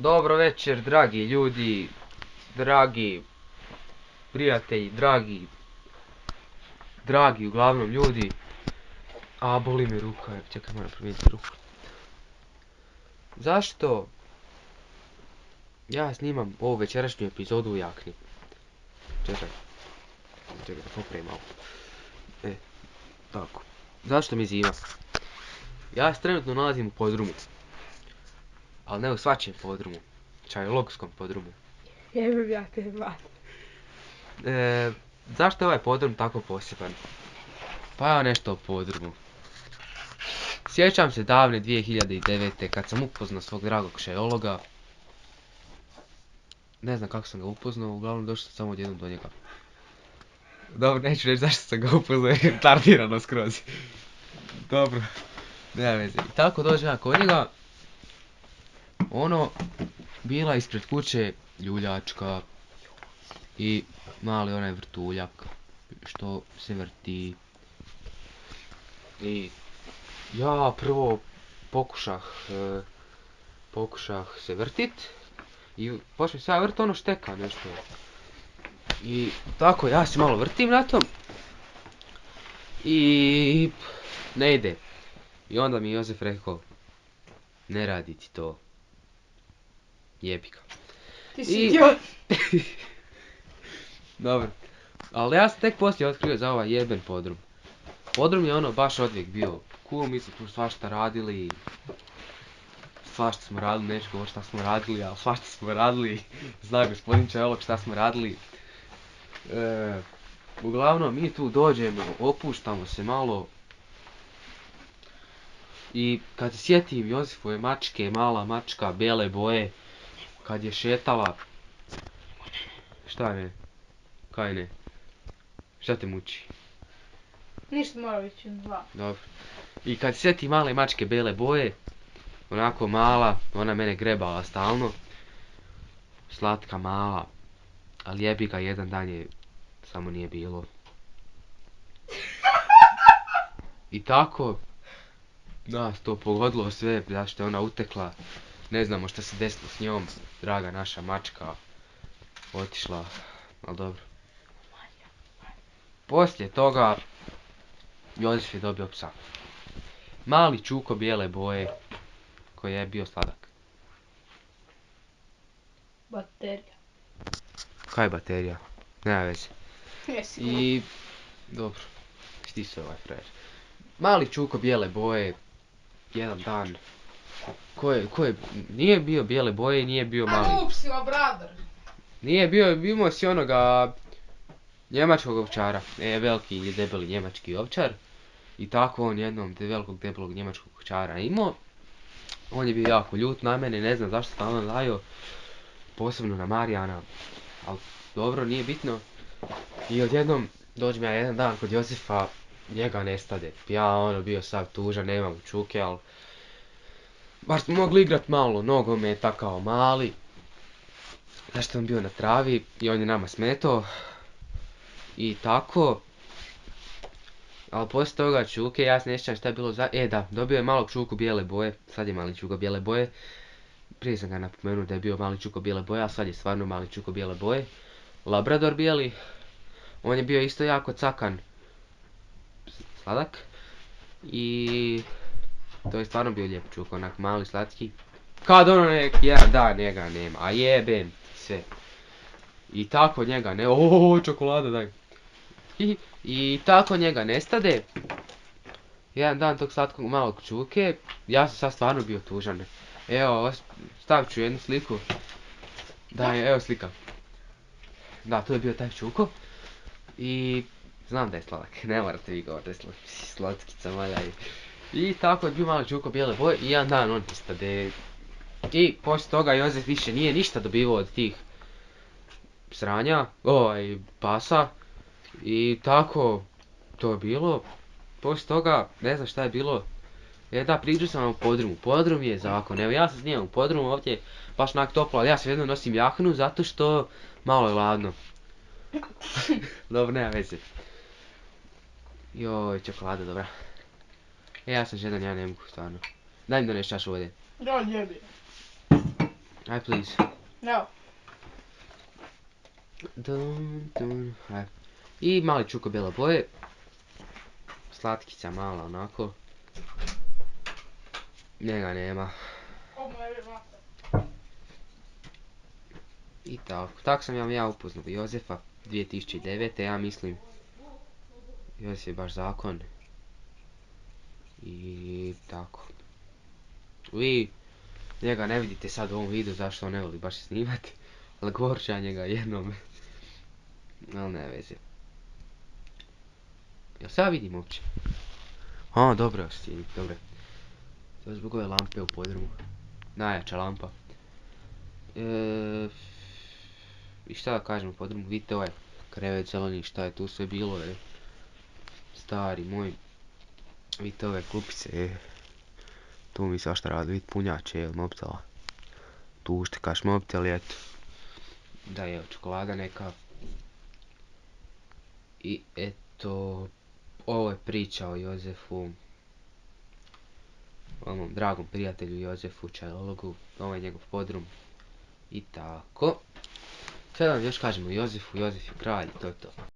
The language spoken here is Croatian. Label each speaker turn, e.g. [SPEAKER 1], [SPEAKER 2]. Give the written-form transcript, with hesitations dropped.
[SPEAKER 1] Dobro večer, dragi ljudi, dragi prijatelji, dragi uglavnom ljudi. A, boli me ruka, čekaj, moram promijeniti ruku. Zašto ja snimam ovu večerašnju epizodu u jakni? Čekaj, da popravim malo. Tako. Zašto mi zima? Ja se trenutno nalazim u podrumu. Ali ne u svačijem podrumu. Čajologskom podrumu.
[SPEAKER 2] Jebim ja te mat.
[SPEAKER 1] Zašto je ovaj podrum tako poseban? Pa ja nešto o podrumu. Sjećam se davne 2009. kad sam upoznao svog dragog šajologa. Ne znam kako sam ga upoznao, uglavnom došao sam samo odjednom do njega. Dobro, neću reći zašto sam ga upoznao, jer tardirano skroz. Dobro, nema veze. I tako dođem ja kod njega. Bila ispred kuće ljuljačka i mali onaj vrtuljak što se vrti. I ja prvo pokušah se vrtit i počne se ja vrt šteka nešto. I tako ja se malo vrtim na tom i ne ide. I onda mi Jozef rekao, ne radi ti to. Jebika.
[SPEAKER 2] Ti si idiot.
[SPEAKER 1] Dobro. Ali ja sam tek poslije otkrio za ovaj jeben podrum. Podrum je baš odvijek bio cool, mi smo svašta radili. Svašta smo radili, neću govoriti šta smo radili, ali svašta smo radili. Zna gospodin Čajolog šta smo radili. Uglavnom mi tu dođemo, opuštamo se malo. I kad se sjetim Josifove mačke, mala mačka, bijele boje, kad je šetala... Šta ne? Kaj ne? Šta te muči?
[SPEAKER 2] Ništa, mora ići na dva.
[SPEAKER 1] Dobro. I kad se sjeti male mačke bijele boje, onako mala, ona mene grebala stalno. Slatka, mala. Ali jebi ga, jedan dan je samo nije bilo. I tako, nas to pogodilo sve, zašto je ona utekla. Ne znamo šta se desilo s njom, draga naša mačka. Otišla, ali dobro. Poslije toga, Jozef je dobio psa. Mali čuko bijele boje, koji je bio sladak.
[SPEAKER 2] Baterija.
[SPEAKER 1] Kaj je baterija? Nema veze.
[SPEAKER 2] Jesi.
[SPEAKER 1] I... Dobro. Šti se ovaj frajer. Mali čuko bijele boje. Jedan dan. Nije bio bijele boje i nije bio mali.
[SPEAKER 2] A upsila, brother.
[SPEAKER 1] Nije bio, imao si onoga... Njemačkog ovčara. Veliki i debeli njemački ovčar. I tako on jednom velikog debelog njemačkog ovčara imao. On je bio jako ljut na mene, ne znam zašto stalno lajao. Posebno na Marijana. Ali dobro, nije bitno. I odjednom dođem ja jedan dan kod Jozefa, njega nestade. Ja bio sav tužan, nemam čuke, ali... Baš smo mogli igrat malo, nogometa kao mali. Zašto on bio na travi i on je nama smetao. I tako. Ali poslije toga čuke, ja se ne sjećam šta je bilo za... Da, dobio je malog čuku bijele boje. Sad je mali čuko bijele boje. Prije sam ga napomenuo da je bio mali čuko bijele boje, a sad je stvarno mali čuko bijele boje. Labrador bijeli. On je bio isto jako cakan. Sladak. I... To je stvarno bio lijep čuk, onak mali slatki. Kad jedan dan njega nema, a jebem sve. I tako njega ne... čokolada daj. I tako njega nestade. Jedan dan tog slatkog malog čuke, ja sam sad stvarno bio tužan. Evo, stavit ću jednu sliku. Daj, evo slika. Da, to je bio taj čuko. I znam da je sladak, ne morate vi govoriti da je slatkica malja. I tako je bio mali čuko bijele boje i jedan dan on nestade. I poslije toga Jozef više nije ništa dobivao od tih sranja, pasa. I tako to je bilo. Poslije toga, ne znam šta je bilo. Pričao sam vam u podrumu. Podrum je zakon. Evo ja sam snimam u podrumu ovdje, baš onak toplo, ali ja svejedno nosim jaknu zato što malo je hladno. Dobro, nema veze. Joj, čokolada, dobra. Ja sam žedan, ja ne mogu, stvarno. Daj mi doneš čašu vode.
[SPEAKER 2] Da, jebi.
[SPEAKER 1] Aj, please.
[SPEAKER 2] Evo.
[SPEAKER 1] Aj. I mali čuko bijele boje. Slatkica mala onako. Njega nema. I tako sam ja upoznao Jozefa 2009. Ja mislim, Josef je baš zakon. I tako. Vi njega ne vidite sad u ovom videu zašto on ne voli baš snimati. Ali govorit ću ja njega jednom. Ali ne veze. Jel sad vidim uopće? A, dobro si, dobro. To je zbog ove lampe u podrumu. Najjača lampa. I šta da kažem u podrumu, vidite ovaj krevet zeleni, šta je tu sve bilo, stari moj. Vidite ove klupice, tu mi svašta radi, vidite punjače, mobitela. Tu uštekaš mobitel i eto. Da je čokolada neka. I eto, ovo je priča o Jozefu. O mom dragom prijatelju Jozefu Čajologu. Ovo je njegov podrum. I tako. Sada vam još kažemo Jozefu, Jozef je kralj, to je to.